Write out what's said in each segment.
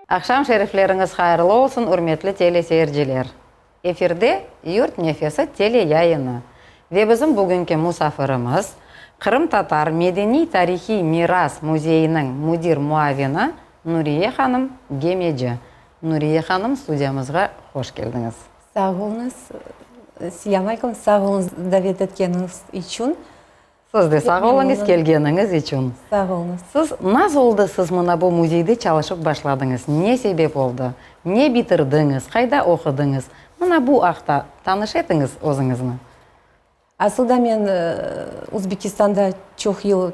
Akşam şerifleriniz hayırlı olsun, hürmetli teleseyirciler. Efirde Yurt Nefesi tele yayını. Ve bizim bugünkü musafirimiz Kırım Tatar Medeni Tarihi Miras Muzeyi'nin müdir muavini Nuriye Hanım Gemeci. Nuriye Hanım stüdyamızga hoş geldiniz. Sağ olunuz. Selamünaleyküm. Sağ olunuz davet ettiğiniz için. Siz de sağ olunuz gelgeniniz için. Sağ olunuz. Siz nasıl oldu siz mına bu muzeyde çalışıp başladınız? Ne sebep oldu? Ne bitirdiniz? Kayda okudunuz? Mına bu akta tanış etiniz özünüzü. Aslında men Uzbekistan'da çok yıl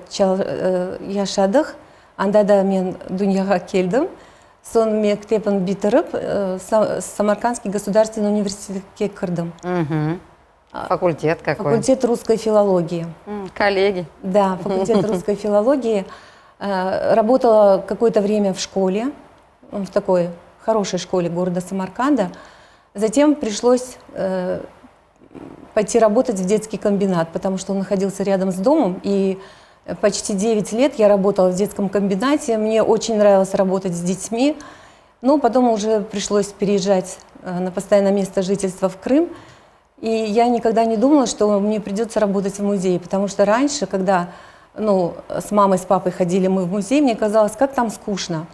yaşadık. Anda da men dünyaya geldim. Son mektebini bitirip Самаркандский государственный университетке кірдім. Факультет какой? Факультет русской филологии. Коллеги. Да, факультет русской филологии. Работала какое-то время в школе, в такой хорошей школе города Самарканда. Затем пришлось пойти работать в детский комбинат, потому что он находился рядом с домом. И почти 9 лет я работала в детском комбинате. Мне очень нравилось работать с детьми. Но потом уже пришлось переезжать на постоянное место жительства в Крым. И я никогда не думала, что мне придется работать в музее, потому что раньше, когда с мамой, с папой ходили мы в музей, мне казалось, как там скучно.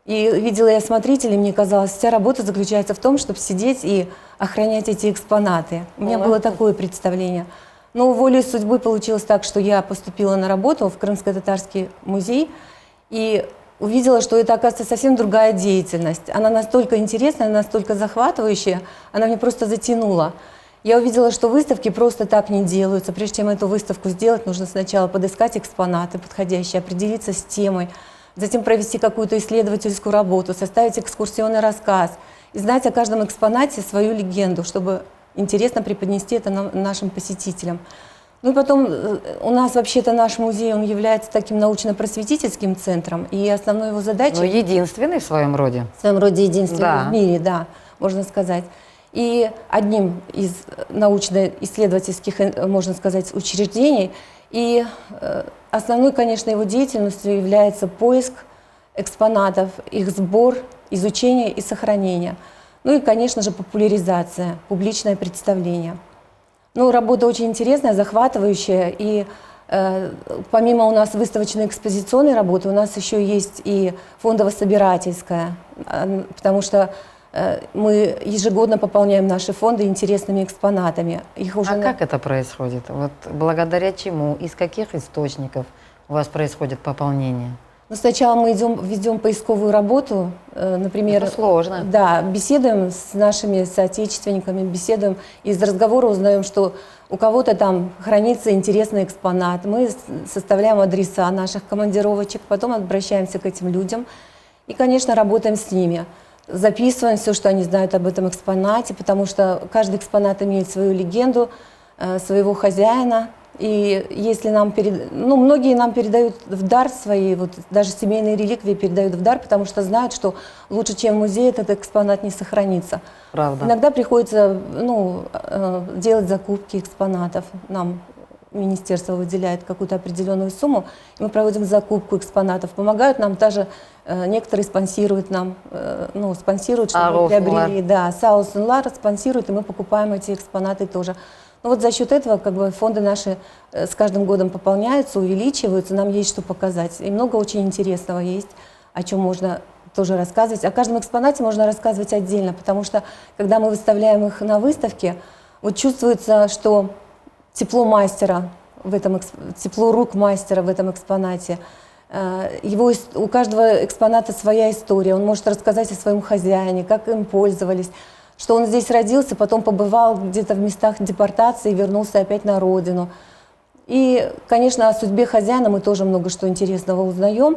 И видела я смотрителей, мне казалось, вся работа заключается в том, чтобы сидеть и охранять эти экспонаты. У меня было такое представление. Но волей судьбы получилось так, что я поступила на работу в Крымско-Татарский музей и увидела, что это, оказывается, совсем другая деятельность. Она настолько интересная, настолько захватывающая, она меня просто затянула. Я увидела, что выставки просто так не делаются. Прежде чем эту выставку сделать, нужно сначала подыскать экспонаты подходящие, определиться с темой, затем провести какую-то исследовательскую работу, составить экскурсионный рассказ и знать о каждом экспонате свою легенду, чтобы интересно преподнести это нашим посетителям. Ну и потом у нас вообще-то наш музей, он является таким научно-просветительским центром, и основной его задачей... Ну, единственный в своем роде. В своем роде единственный в мире, да, можно сказать. И одним из научно-исследовательских, можно сказать, учреждений. И основной, конечно, его деятельностью является поиск экспонатов, их сбор, изучение и сохранение. Ну и, конечно же, популяризация, публичное представление. Ну, работа очень интересная, захватывающая. И помимо у нас выставочной экспозиционной работы, у нас еще есть и фондово-собирательская, потому что мы ежегодно пополняем наши фонды интересными экспонатами. Их уже как это происходит? Вот благодаря чему, из каких источников у вас происходит пополнение? Ну, сначала мы ведем поисковую работу, например... Это сложно. Да, беседуем с нашими соотечественниками, беседуем, из разговора узнаем, что у кого-то там хранится интересный экспонат. Мы составляем адреса наших командировочек, потом обращаемся к этим людям и, конечно, работаем с ними. Записываем все, что они знают об этом экспонате, потому что каждый экспонат имеет свою легенду, своего хозяина. И если многие нам передают в дар свои, вот даже семейные реликвии передают в дар, потому что знают, что лучше, чем в музее, этот экспонат не сохранится. Правда. Иногда приходится делать закупки экспонатов. Нам министерство выделяет какую-то определенную сумму, и мы проводим закупку экспонатов. Помогают нам даже, некоторые спонсируют нам, спонсируют, чтобы мы приобрели. Да, Саусунлар спонсирует, и мы покупаем эти экспонаты тоже. Ну вот за счет этого как бы фонды наши с каждым годом пополняются, увеличиваются, нам есть что показать. И много очень интересного есть, о чем можно тоже рассказывать. О каждом экспонате можно рассказывать отдельно, потому что когда мы выставляем их на выставке, вот чувствуется, что тепло мастера тепло рук мастера в этом экспонате. У каждого экспоната своя история. Он может рассказать о своем хозяине, как им пользовались, что он здесь родился, потом побывал где-то в местах депортации и вернулся опять на родину. И, конечно, о судьбе хозяина мы тоже много что интересного узнаем.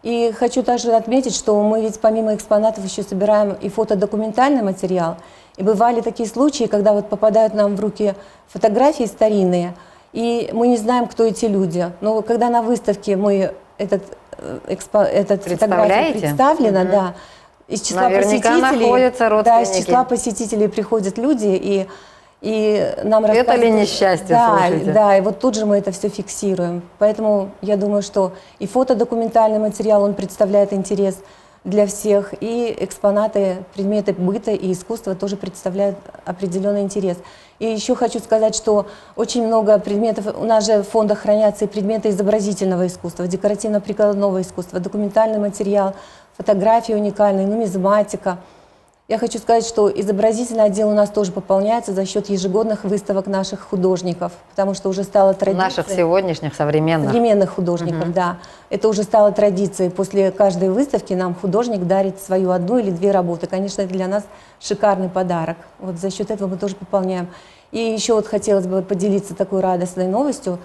И хочу также отметить, что мы ведь помимо экспонатов еще собираем и фотодокументальный материал. И бывали такие случаи, когда вот попадают нам в руки фотографии старинные, и мы не знаем, кто эти люди. Но когда на выставке мы этот фотография представлена, да, из числа из числа посетителей приходят люди и нам рассказывают. Это ли несчастье, слушайте? Да, и вот тут же мы это все фиксируем. Поэтому я думаю, что и фотодокументальный материал, он представляет интерес для всех, и экспонаты, предметы быта и искусства тоже представляют определенный интерес. И еще хочу сказать, что очень много предметов, у нас же в фондах хранятся и предметы изобразительного искусства, декоративно-прикладного искусства, документальный материал, фотографии уникальные, нумизматика. Я хочу сказать, что изобразительный отдел у нас тоже пополняется за счет ежегодных выставок наших художников, потому что уже стало традицией. Наших сегодняшних современных. Современных художников, да. Это уже стало традицией. После каждой выставки нам художник дарит свою одну или две работы. Конечно, это для нас шикарный подарок. Вот за счет этого мы тоже пополняем. И еще вот хотелось бы поделиться такой радостной новостью.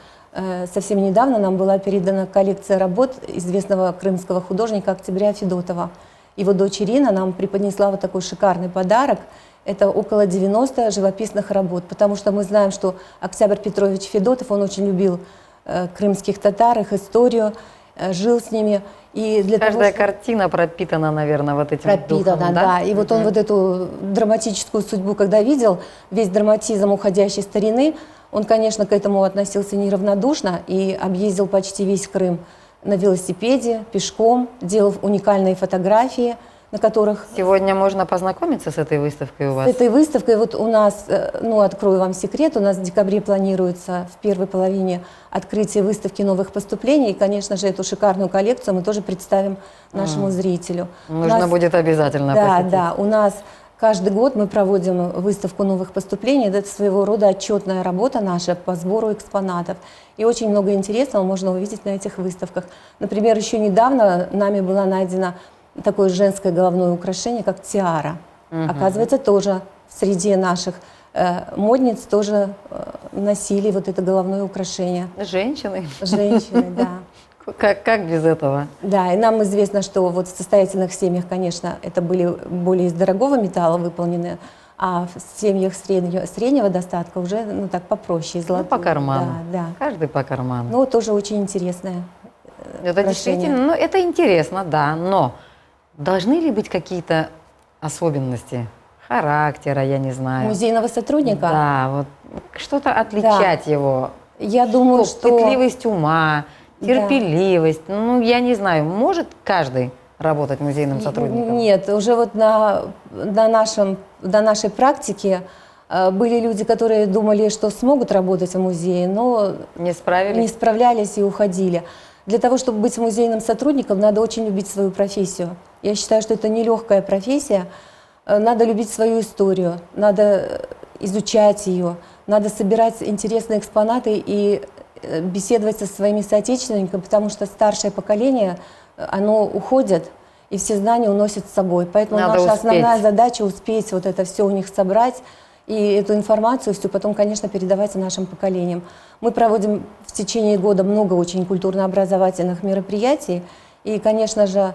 Совсем недавно нам была передана коллекция работ известного крымского художника Октября Федотова. Его дочь Ирина нам преподнесла вот такой шикарный подарок. Это около 90 живописных работ, потому что мы знаем, что Октябрь Петрович Федотов, он очень любил крымских татар, их историю, жил с ними. И для Каждая того, картина пропитана, наверное, вот этим пропитана, духом, да. И вот он вот эту драматическую судьбу, когда видел, весь драматизм уходящей старины, он, конечно, к этому относился неравнодушно и объездил почти весь Крым на велосипеде, пешком, делал уникальные фотографии, на которых... Сегодня можно познакомиться с этой выставкой у вас? С этой выставкой вот у нас, ну, открою вам секрет, у нас в декабре планируется в первой половине открытие выставки новых поступлений. И, конечно же, эту шикарную коллекцию мы тоже представим нашему зрителю. Нужно будет обязательно посетить. Да, у нас каждый год мы проводим выставку новых поступлений. Это своего рода отчетная работа наша по сбору экспонатов. И очень много интересного можно увидеть на этих выставках. Например, еще недавно нами было найдено такое женское головное украшение, как тиара. Оказывается, тоже в среде наших модниц тоже носили вот это головное украшение. Женщины? Женщины, да. Как без этого? Да, и нам известно, что вот в состоятельных семьях, конечно, это были более из дорогого металла выполнены, а в семьях среднего достатка уже, ну так, попроще, из золотого. Ну, по карману. Да, да. Каждый по карману. Ну, тоже очень интересное Это украшение. действительно, ну, это интересно, да, но должны ли быть какие-то особенности характера, я не знаю? Музейного сотрудника? Да, вот что-то отличать его. Я думаю, что... Пытливость ума, терпеливость, ну, я не знаю, может каждый работать музейным сотрудником? Нет, уже вот на нашей практике были люди, которые думали, что смогут работать в музее, но Не справились? не справлялись и уходили. Для того, чтобы быть музейным сотрудником, надо очень любить свою профессию. Я считаю, что это нелегкая профессия. Надо любить свою историю, надо изучать ее, надо собирать интересные экспонаты и беседовать со своими соотечественниками, потому что старшее поколение, оно уходит, и все знания уносят с собой. Поэтому Надо наша успеть. основная задача успеть вот это все у них собрать, и эту информацию всю потом, конечно, передавать нашим поколениям. Мы проводим в течение года много очень культурно-образовательных мероприятий, и, конечно же,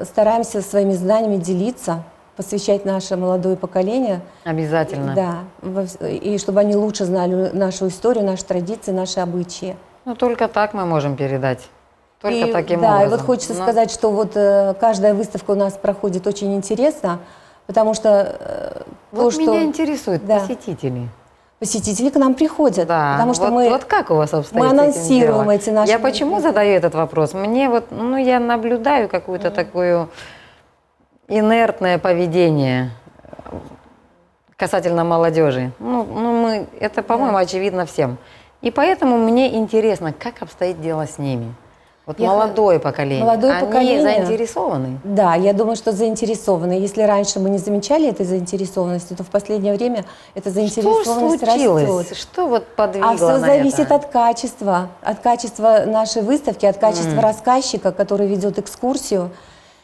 стараемся своими знаниями делиться, посвящать наше молодое поколение. Обязательно. Да, и чтобы они лучше знали нашу историю, наши традиции, наши обычаи. Ну, только так мы можем передать. Только таким да, образом. и вот хочется сказать, что вот каждая выставка у нас проходит очень интересно, потому что Вот то, меня что интересует посетители. посетители к нам приходят, Да, потому что вот как у вас обстоит мы с этим анонсируем дело? эти наши... Я почему задаю этот вопрос? Мне вот, ну, я наблюдаю какую-то такую инертное поведение касательно молодежи. Это, по-моему, очевидно всем. И поэтому мне интересно, как обстоит дело с ними. Вот молодое поколение, они заинтересованы? Да, я думаю, что заинтересованы. Если раньше мы не замечали этой заинтересованности, то в последнее время эта заинтересованность Что случилось? растет. Что вот подвигло А все на зависит это? от качества нашей выставки, от качества рассказчика, который ведет экскурсию.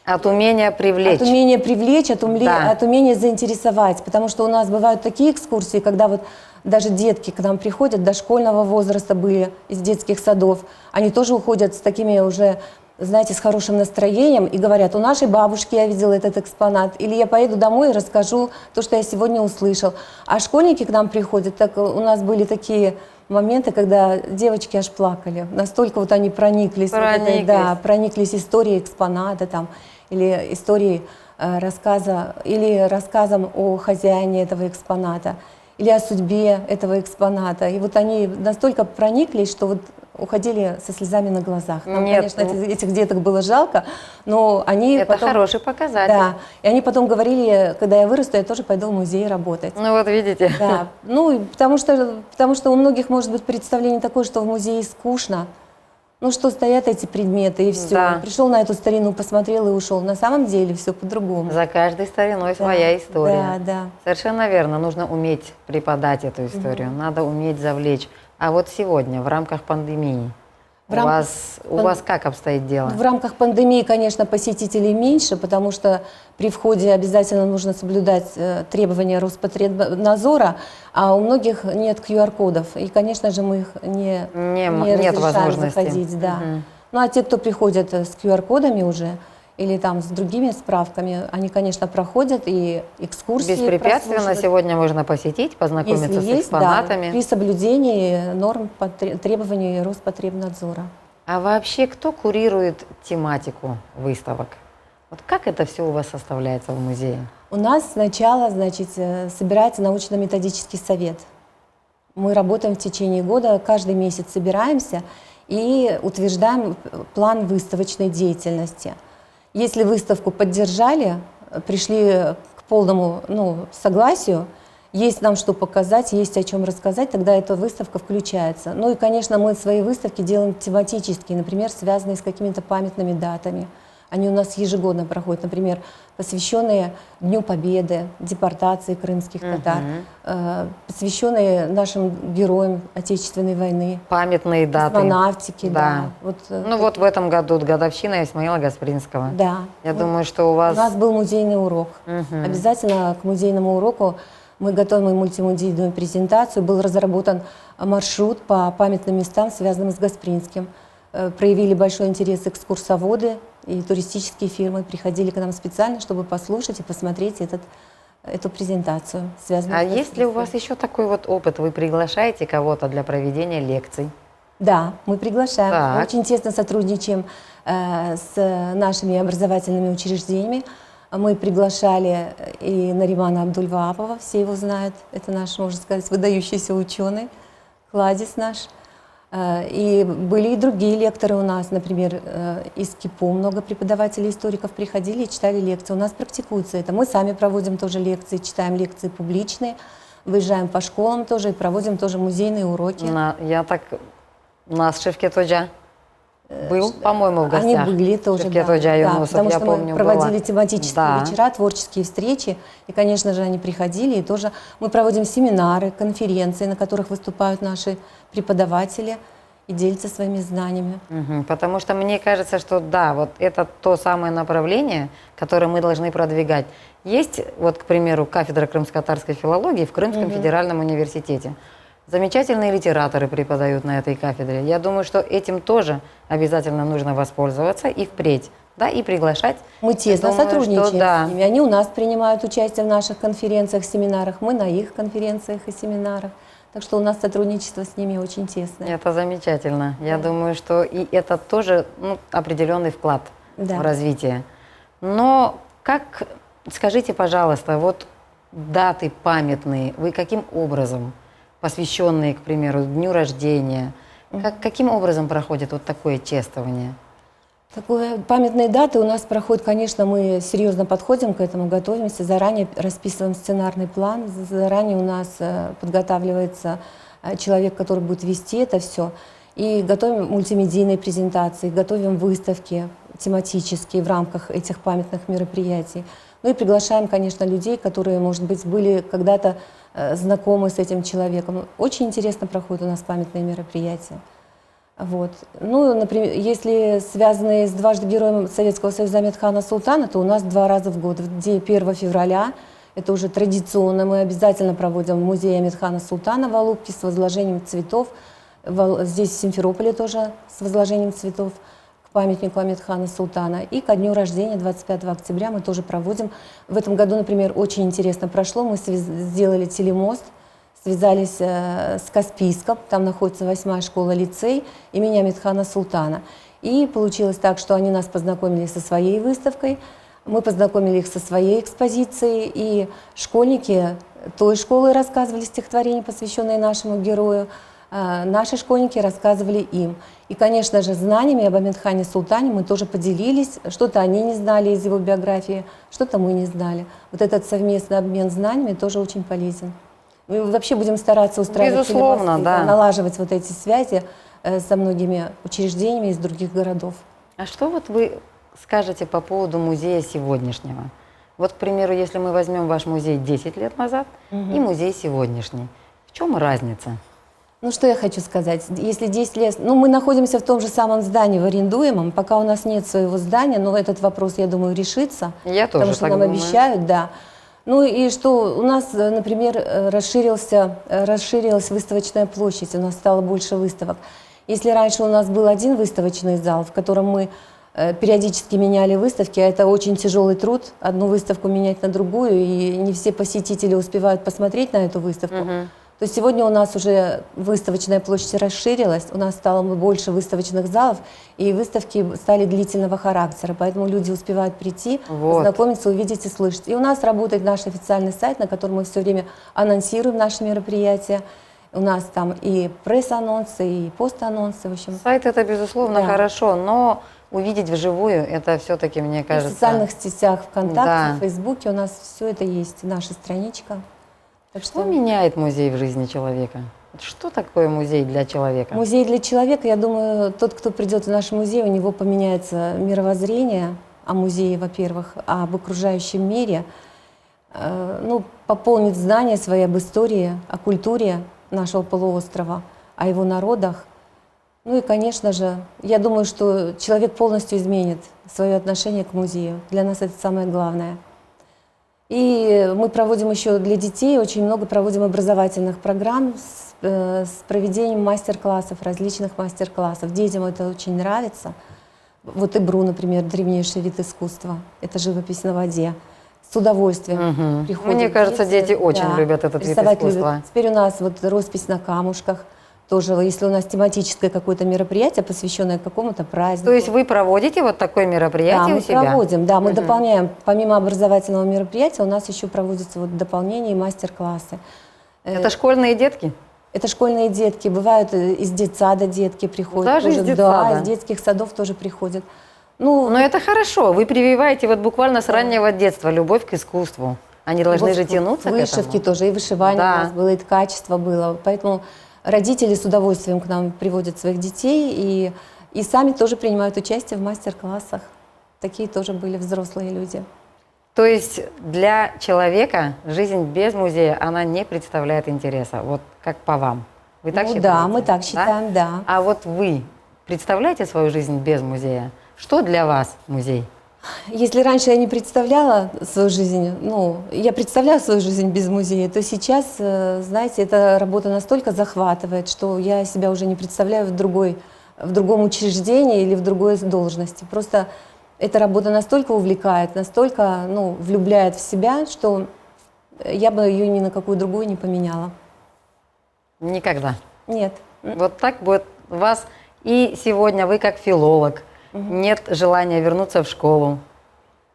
От умения привлечь. От умения привлечь, от Да. умения заинтересовать. Потому что у нас бывают такие экскурсии, когда вот даже детки к нам приходят, дошкольного возраста были, из детских садов. Они тоже уходят с такими уже, знаете, с хорошим настроением и говорят: у нашей бабушки я видела этот экспонат. Или я поеду домой и расскажу то, что я сегодня услышал. А школьники к нам приходят, так у нас были такие моменты, когда девочки аж плакали. Настолько вот они прониклись. Прониклись историей экспоната там, или историей рассказом о хозяине этого экспоната, или о судьбе этого экспоната. И вот они настолько прониклись, что вот уходили со слезами на глазах. Нам, Нет, конечно, этих деток было жалко, но они Это потом... хороший показатель. Да, и они потом говорили, когда я вырасту, я тоже пойду в музей работать. Ну вот видите. Да, ну, и потому что у многих может быть представление такое, что в музее скучно. Ну, что стоят эти предметы, и все. Да. Пришел на эту старину, посмотрел и ушел. На самом деле все по-другому. За каждой стариной своя история. Да, да. Совершенно верно. Нужно уметь преподать эту историю. Надо уметь завлечь. А вот сегодня, в рамках пандемии, у вас как обстоит дело? В рамках пандемии, конечно, посетителей меньше, потому что при входе обязательно нужно соблюдать требования Роспотребнадзора, а у многих нет QR-кодов. И, конечно же, мы их не нет разрешаем возможности. заходить. Да. Ну, а те, кто приходят с QR-кодами уже, или там с другими справками, они, конечно, проходят и экскурсии. Беспрепятственно прослушивают. сегодня можно посетить, познакомиться Если с есть, экспонатами. да, при соблюдении норм требований Роспотребнадзора. А вообще, кто курирует тематику выставок? Вот как это все у вас составляется в музее? У нас сначала, значит, собирается научно-методический совет. Мы работаем в течение года, каждый месяц собираемся и утверждаем план выставочной деятельности. Если выставку поддержали, пришли к полному согласию, есть нам что показать, есть о чем рассказать, тогда эта выставка включается. Ну и, конечно, мы свои выставки делаем тематические, например, связанные с какими-то памятными датами. Они у нас ежегодно проходят, например, посвященные Дню Победы, депортации крымских татар, посвященные нашим героям Отечественной войны. Памятные даты. Космонавтике, да. Вот, вот в этом году годовщина Исмаила Гаспринского. Да. Я думаю, что у вас... У нас был музейный урок. Обязательно к музейному уроку мы готовим и мультимедийную презентацию. Был разработан маршрут по памятным местам, связанным с Гаспринским. Проявили большой интерес экскурсоводы и туристические фирмы. Приходили к нам специально, чтобы послушать и посмотреть эту презентацию, связанную с Гаспринским. есть ли у вас еще такой вот опыт? Вы приглашаете кого-то для проведения лекций? Да, мы приглашаем. Так. Мы очень тесно сотрудничаем с нашими образовательными учреждениями. Мы приглашали и Наримана Абдуль-Ваапова, все его знают. Это наш, можно сказать, выдающийся ученый, кладезь наш. И были и другие лекторы у нас, например, из КИПУ много преподавателей, историков приходили и читали лекции. У нас практикуется это. Мы сами проводим тоже лекции, читаем лекции публичные, выезжаем по школам тоже и проводим тоже музейные уроки. У нас Шевкет Ходжа был, по-моему, в гостях. Они были тоже, Шевкет да, Ходжа да, Юнусов, потому я что помню, мы проводили была. тематические Да. вечера, творческие встречи, и, конечно же, они приходили, и тоже мы проводим семинары, конференции, на которых выступают наши преподаватели и делятся своими знаниями. Потому что мне кажется, что да, вот это то самое направление, которое мы должны продвигать. Есть, вот, к примеру, кафедра крымско-татарской филологии в Крымском федеральном университете. Замечательные литераторы преподают на этой кафедре. Я думаю, что этим тоже обязательно нужно воспользоваться и впредь, да, и приглашать. Мы тесно Я думаю, сотрудничаем что да. с ними. Они у нас принимают участие в наших конференциях, семинарах, мы на их конференциях и семинарах. Так что у нас сотрудничество с ними очень тесное. Это замечательно. Я думаю, что и это тоже определенный вклад Да. в развитие. Но скажите, пожалуйста, вот даты памятные, вы каким образом, посвященные, к примеру, дню рождения, каким образом проходит вот такое чествование? Такое памятные даты у нас проходят, конечно, мы серьезно подходим к этому, готовимся, заранее расписываем сценарный план, заранее у нас подготавливается человек, который будет вести это все, и готовим мультимедийные презентации, готовим выставки тематические в рамках этих памятных мероприятий. Ну и приглашаем, конечно, людей, которые, может быть, были когда-то знакомы с этим человеком. Очень интересно проходят у нас памятные мероприятия. Вот. Ну, например, если связанные с дважды героем Советского Союза Амедхана Султана, то у нас 2 раза в год. В день 1 февраля, это уже традиционно, мы обязательно проводим в музее Амедхана Султана в Алупке с возложением цветов. Здесь в Симферополе тоже с возложением цветов к памятнику Амедхана Султана. И ко дню рождения, 25 октября, мы тоже проводим. В этом году, например, очень интересно прошло, мы сделали телемост, связались с Каспийском, там находится 8-я школа-лицей имени Амедхана Султана. И получилось так, что они нас познакомили со своей выставкой, мы познакомили их со своей экспозицией, и школьники той школы рассказывали стихотворения, посвященные нашему герою, наши школьники рассказывали им. И, конечно же, знаниями об Амирхане Султане мы тоже поделились. Что-то они не знали из его биографии, что-то мы не знали. Вот этот совместный обмен знаниями тоже очень полезен. Мы вообще будем стараться устраивать Безусловно, да. налаживать вот эти связи со многими учреждениями из других городов. А что вот вы скажете по поводу музея сегодняшнего? Вот, к примеру, если мы возьмем ваш музей 10 лет назад и музей сегодняшний, в чем разница? Ну, что я хочу сказать. Если 10 лет... Ну, мы находимся в том же самом здании, в арендуемом. Пока у нас нет своего здания, но этот вопрос, я думаю, решится. Я тоже потому что так нам думаю. обещают, да. Ну и что у нас, например, расширилась выставочная площадь, у нас стало больше выставок. Если раньше у нас был один выставочный зал, в котором мы периодически меняли выставки, а это очень тяжелый труд, одну выставку менять на другую, и не все посетители успевают посмотреть на эту выставку, то сегодня у нас уже выставочная площадь расширилась, у нас стало больше выставочных залов, и выставки стали длительного характера, поэтому люди успевают прийти, познакомиться, увидеть и слышать. И у нас работает наш официальный сайт, на котором мы все время анонсируем наши мероприятия. У нас там и пресс-анонсы, и пост-анонсы, в общем. Сайт это, безусловно, Да. хорошо, но увидеть вживую, это все-таки, мне И в кажется... социальных сетях ВКонтакте, Да. в Фейсбуке у нас все это есть, наша страничка. Так Что меняет музей в жизни человека? Что такое музей для человека? Музей для человека, я думаю, тот, кто придет в наш музей, у него поменяется мировоззрение о музее, во-первых, об окружающем мире, ну, пополнит знания свои об истории, о культуре нашего полуострова, о его народах. Ну и, конечно же, я думаю, что человек полностью изменит свое отношение к музею. Для нас это самое главное. И мы проводим еще для детей, очень много проводим образовательных программ с проведением мастер-классов, различных мастер-классов. Детям это очень нравится. Вот ибру, например, древнейший вид искусства. Это живопись на воде. С удовольствием приходят Мне кажется, дети очень любят этот вид рисовать искусства. любят. Теперь у нас вот роспись на камушках. Тоже, если у нас тематическое какое-то мероприятие, посвященное какому-то празднику. То есть вы проводите вот такое мероприятие Да, у мы себя? проводим, да, мы дополняем, помимо образовательного мероприятия, у нас еще проводятся вот дополнения и мастер-классы. Это школьные детки? Это школьные детки, бывают из детсада детки приходят. Даже из тоже, детсада? Да, из детских садов тоже приходят. Ну, Но это хорошо, вы прививаете вот буквально с раннего детства любовь к искусству. Они должны же тянуться к вышивки этому. тоже, и вышивание Да. у нас было, и качество было. Поэтому родители с удовольствием к нам приводят своих детей и сами тоже принимают участие в мастер-классах. Такие тоже были взрослые люди. То есть для человека жизнь без музея, она не представляет интереса, вот как по вам. Вы так считаете? Да, мы так считаем, да. А вот вы представляете свою жизнь без музея? Что для вас музей? Если раньше я не представляла свою жизнь, ну, я представляла свою жизнь без музея, то сейчас, знаете, эта работа настолько захватывает, что я себя уже не представляю в другом учреждении или в другой должности. Просто эта работа настолько увлекает, настолько, ну, влюбляет в себя, что я бы ее ни на какую другую не поменяла. Никогда. Нет. Вот так вот вас и сегодня вы как филолог, нет желания вернуться в школу.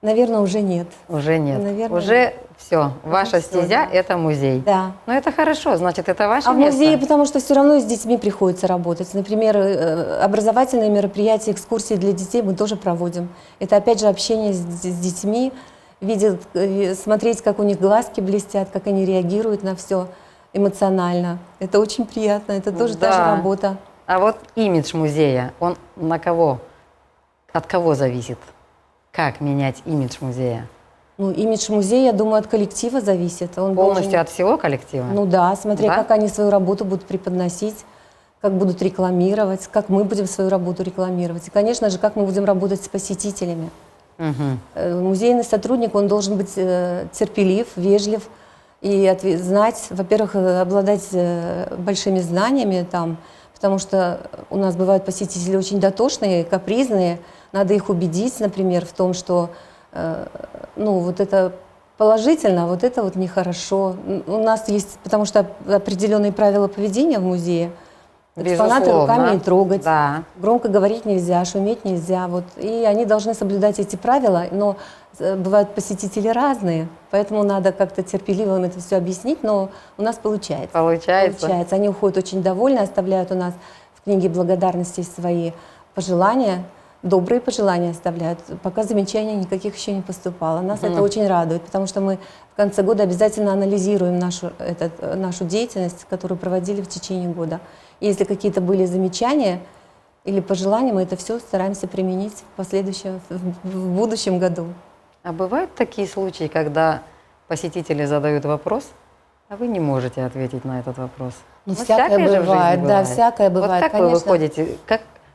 Наверное, уже нет. Уже нет. Наверное, уже все. Ваша всё, стезя да. это музей. Да. Но это хорошо, значит, это ваше А в место. музее, потому что все равно с детьми приходится работать. Например, образовательные мероприятия, экскурсии для детей мы тоже проводим. Это опять же общение с детьми, видеть, смотреть, как у них глазки блестят, как они реагируют на все эмоционально. Это очень приятно, это тоже та же Да. работа. А вот имидж музея, он на кого, от кого зависит? Как менять имидж музея? Ну, имидж музея, я думаю, от коллектива зависит. Он Полностью должен- от всего коллектива? Ну да, смотря Да? как они свою работу будут преподносить, как будут рекламировать, как мы будем свою работу рекламировать. И, конечно же, как мы будем работать с посетителями. Мгм. Музейный сотрудник, он должен быть терпелив, вежлив и знать, во-первых, обладать большими знаниями там, потому что у нас бывают посетители очень дотошные, капризные, надо их убедить, например, в том, что ну, вот это положительно, а вот это вот нехорошо. У нас есть, потому что определенные правила поведения в музее. Экспонаты Безусловно. руками не трогать, Да. громко говорить нельзя, шуметь нельзя. Вот. И они должны соблюдать эти правила, но бывают посетители разные, поэтому надо как-то терпеливо им это все объяснить, но у нас получается. Получается. Они уходят очень довольны, оставляют у нас в книге благодарности свои пожелания, добрые пожелания оставляют. Пока замечаний никаких еще не поступало. Нас это очень радует, потому что мы в конце года обязательно анализируем нашу деятельность, которую проводили в течение года. И если какие-то были замечания или пожелания, мы это все стараемся применить в будущем году. А бывают такие случаи, когда посетители задают вопрос, а вы не можете ответить на этот вопрос? Ну, всякое же в жизни бывает, да, всякое бывает. Вот как вы выходите,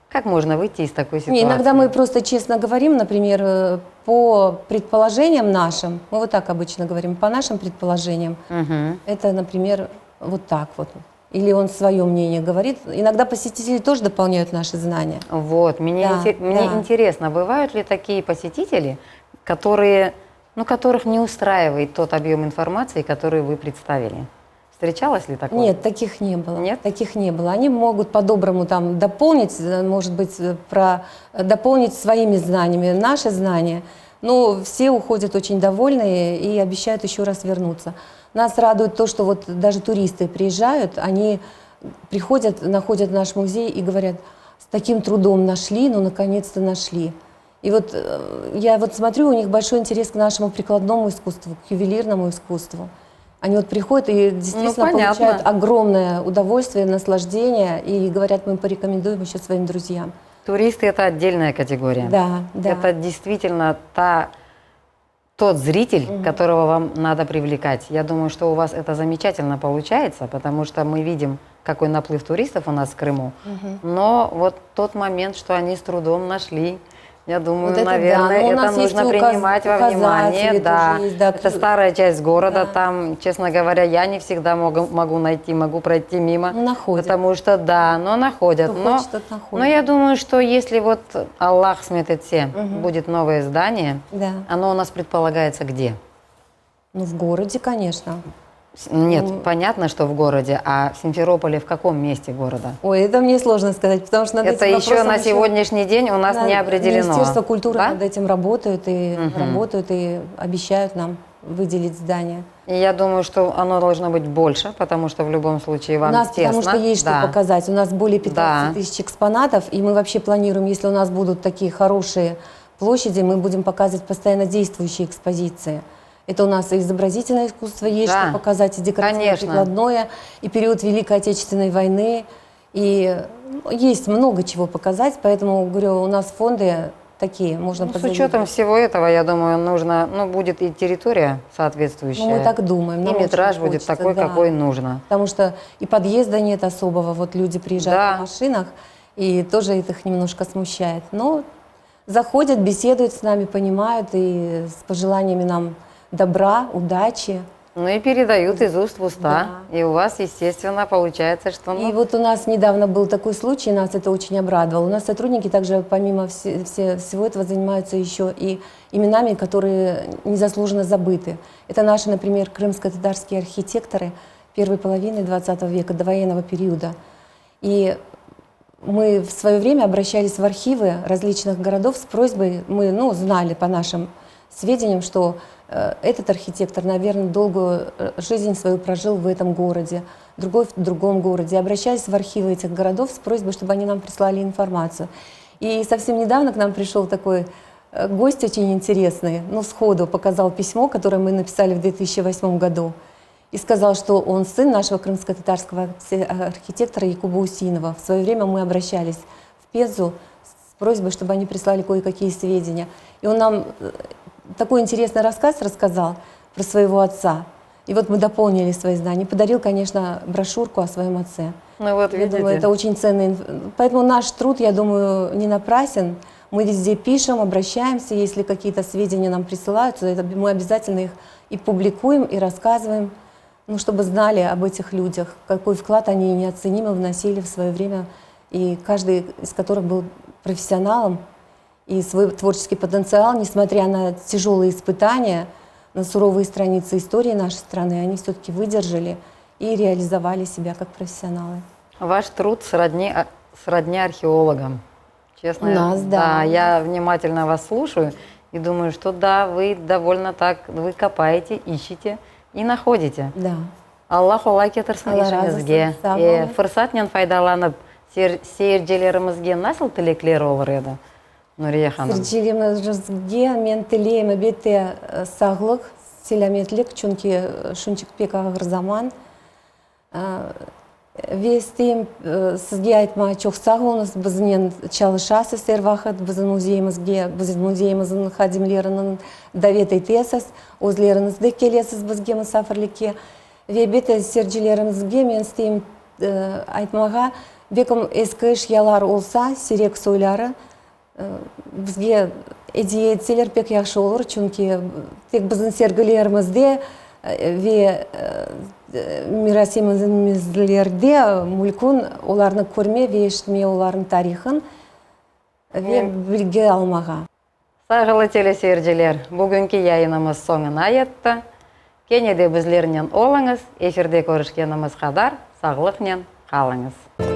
как можно выйти из такой ситуации? Иногда мы просто честно говорим, например, по предположениям нашим, мы вот так обычно говорим, по нашим предположениям, это, например, вот так вот. Или он свое мнение говорит. Иногда посетители тоже дополняют наши знания. Вот, мне интересно, бывают ли такие посетители, которых не устраивает тот объем информации, который вы представили? Встречалось ли такое? Нет, таких не было. Нет? Таких не было. Они могут по-доброму там дополнить, может быть, дополнить своими знаниями наши знания. Но все уходят очень довольные и обещают еще раз вернуться. Нас радует то, что вот даже туристы приезжают, они приходят, находят наш музей и говорят, с таким трудом нашли, но наконец-то нашли. И вот я вот смотрю, у них большой интерес к нашему прикладному искусству, к ювелирному искусству. Они вот приходят и действительно получают огромное удовольствие, наслаждение и говорят, мы порекомендуем еще своим друзьям. Туристы – это отдельная категория. Да, да. Это действительно тот зритель, которого вам надо привлекать. Я думаю, что у вас это замечательно получается, потому что мы видим, какой наплыв туристов у нас в Крыму. Но вот тот момент, что они с трудом нашли, я думаю, вот это, наверное, это нужно принимать во внимание. Да. Есть, да. Это старая часть города, да. Там, честно говоря, я не всегда могу найти, могу пройти мимо. Находят. Потому что, да, но находят. Но я думаю, что если вот Аллах сметет все, будет новое здание, да. Оно у нас предполагается где? Ну, в городе, конечно. Нет, понятно, что в городе, а в Симферополе в каком месте города? Ой, это мне сложно сказать, потому что над это этим еще на сегодняшний день у нас не определено. Министерство культуры да? над этим работают и обещают нам выделить здание. И я думаю, что оно должно быть больше, потому что в любом случае вам тесно. Потому что есть что показать. У нас более 15 тысяч экспонатов, и мы вообще планируем, если у нас будут такие хорошие площади, мы будем показывать постоянно действующие экспозиции. Это у нас и изобразительное искусство есть, что показать, и декоративное, прикладное, и период Великой Отечественной войны. И есть много чего показать, поэтому, говорю, у нас фонды такие, можно с учетом всего этого, я думаю, будет и территория соответствующая. Мы так думаем. И метраж будет такой, какой нужно. Потому что и подъезда нет особого, вот люди приезжают на машинах, и тоже это их немножко смущает. Но заходят, беседуют с нами, понимают, и с пожеланиями нам добра, удачи. Ну и передают из уст в уста. Да. И у вас, естественно, получается, что... И вот у нас недавно был такой случай, нас это очень обрадовало. У нас сотрудники также, помимо всего этого, занимаются еще и именами, которые незаслуженно забыты. Это наши, например, крымско-татарские архитекторы первой половины 20 века, довоенного периода. И мы в свое время обращались в архивы различных городов с просьбой, мы знали по нашим сведениям, что этот архитектор, наверное, долгую жизнь свою прожил в этом городе, другой в другом городе. Обращались в архивы этих городов с просьбой, чтобы они нам прислали информацию. И совсем недавно к нам пришел такой гость очень интересный, сходу показал письмо, которое мы написали в 2008 году, и сказал, что он сын нашего крымско-татарского архитектора Якуба Усинова. В свое время мы обращались в Пензу с просьбой, чтобы они прислали кое-какие сведения. И он нам такой интересный рассказ рассказал про своего отца. И вот мы дополнили свои знания. Подарил, конечно, брошюрку о своем отце. Ну вот, видите. Я думаю, это очень ценный. Поэтому наш труд, я думаю, не напрасен. Мы везде пишем, обращаемся. Если какие-то сведения нам присылаются, мы обязательно их и публикуем, и рассказываем, чтобы знали об этих людях, какой вклад они неоценимо вносили в свое время, и каждый из которых был профессионалом, и свой творческий потенциал, несмотря на тяжелые испытания, на суровые страницы истории нашей страны, они все-таки выдержали и реализовали себя как профессионалы. Ваш труд сродни археологам, честно. У нас, да. Я внимательно вас слушаю И думаю, что да, вы довольно так, вы копаете, ищете и находите. Да. Аллах олай кетірсін Алла разы ішіңізге. болсын, сау болыңыз. Фырсатнен пайдаланып, сейіржелерімізге насыл тілеклер олар еді, Нұрия ханым? Сіржелерімізге мен тілеймін бетте сағлық, селаметлік, чүнки шунчик пек ағыр заман. Вестейм сізге айтма чоқ сақ олыңыз, бізінен чалышасыз әр вақыт, біздің музейіміздің хадимлерінің давет етесіз, өзлеріңізді келесіз бізге мұсафірлікке. Ве беті серджелерімізге мен істейм айтмаға, бекім ескі ішялар олса, сирек сойлары, бізге идея етселер пек яқшы olur, чүнки тек біздің сергілерімізде ве мирасимізлерде мүлкін оларны көрме, ве ештіме олардың тарихын ве білге алмаға. Сағылы телесейіржелер, бүгінгі яйынымыз соңына етті. Кенеде біздерінен олыңыз, эфирде көрішкеніміз қадар, сағылықнен қалыңыз.